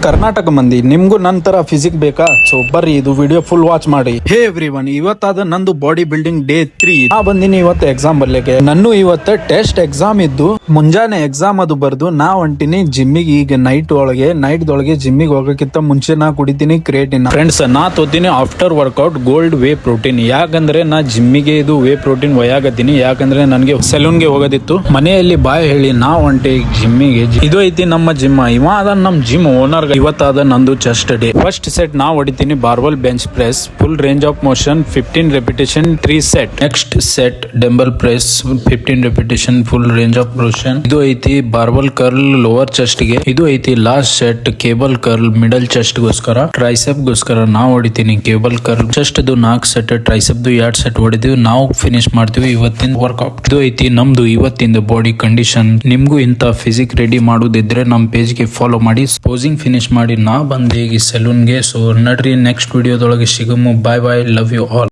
ಕರ್ನಾಟಕ ಮಂದಿ ನಿಮ್ಗೂ ನಂತರ ಫಿಸಿಕ್ ಬೇಕಾ? ಸೊ ಬರ್ರಿ ಇದು ವಿಡಿಯೋ ಫುಲ್ ವಾಚ್ ಮಾಡಿ. ಹೇ ಎವ್ರಿವನ್, ಇವತ್ತಾದ ನಂದು ಬಾಡಿ ಬಿಲ್ಡಿಂಗ್ ಡೇ 3. ನಾ ಬಂದಿನಿ ಇವತ್ತು ಎಕ್ಸಾಮ್ ಬರ್ಲಿಕ್ಕೆ. ನನ್ನೂ ಇವತ್ತು ಟೆಸ್ಟ್ ಎಕ್ಸಾಮ್ ಇದ್ದು ಮುಂಜಾನೆ ಎಕ್ಸಾಮ್ ಅದು ಬರ್ದು ನಾ ಹೊಂಟಿನಿ ಜಿಮ್ಮಿಗೆ. ಈಗ ನೈಟ್ ದೊಳಗೆ ಜಿಮ್ಮಿಗೆ ಹೋಗಕ್ಕಿಂತ ಮುಂಚೆ ನಾ ಕುಡಿತೀನಿ ಕ್ರಿಯೇಟಿನ್. ಫ್ರೆಂಡ್ಸ್, ನಾ ತೋತೀನಿ after workout gold whey protein. ಯಾಕಂದ್ರೆ ನಾ ಜಿಮ್ಮಿಗೆ ಇದು ವೇ ಪ್ರೋಟೀನ್ ಒಯ್ಯಾಗತ್ತೀನಿ. ಯಾಕಂದ್ರೆ ನನಗೆ ಸೆಲೂನ್ಗೆ ಹೋಗೋದಿತ್ತು. ಮನೆಯಲ್ಲಿ ಬಾಯ್ ಹೇಳಿ ನಾ ಹೊಂಟೆ ಜಿಮ್ಮಿಗೆ. ಇದು ಐತಿ ನಮ್ಮ ಜಿಮ್. ಇವ ಅದ ನಮ್ ಜಿಮ್ ಓನರ್. ಇವತ್ತಾದ ನಂದು ಚೆಸ್ಟ್ ಡೇ. ಫಸ್ಟ್ ಸೆಟ್ ನಾ ಹೊಡಿತೀನಿ barbell bench press, full range of motion 15 repetition 3 set. Next set dumbbell press 15 repetition full range of motion. ಇದು ಐತಿ ಬಾರ್ಬಲ್ ಕರ್ಲ್ ಲೋವರ್ ಚೆಸ್ಟ್ ಗೆ. ಇದು ಐತಿ last set cable curl middle chest ಗೋಸ್ಕರ. Tricep ಗೋಸ್ಕರ ನಾ ಹೊಡಿತೀನಿ cable curl. Chest 4 set, tricep 2 set ಹೊಡಿದೀವಿ. ನಾವು ಫಿನಿಶ್ ಮಾಡ್ತೀವಿ ಇವತ್ತಿನ ವರ್ಕೌಟ್. ಇದು ಐತಿ ನಮ್ದು ಇವತ್ತಿನ ಬಾಡಿ ಕಂಡೀಷನ್. ನಿಮ್ಗೂ ಇಂತ ಫಿಸಿಕ್ ರೆಡಿ ಮಾಡುದಿದ್ರೆ ನಮ್ ಪೇಜ್ ಗೆ ಫಾಲೋ ಮಾಡಿ. ಪೋಸಿಂಗ್ ಫಿನಿಶ್ ಮಾಡಿ ನಾ ಬಂದೆ ಈಗ ಸೆಲೂನ್ಗೆ. ಸೊ ನಡ್ರಿ ನೆಕ್ಸ್ಟ್ ವಿಡಿಯೋದೊಳಗೆ ಸಿಗಮು. Bye bye, love you all.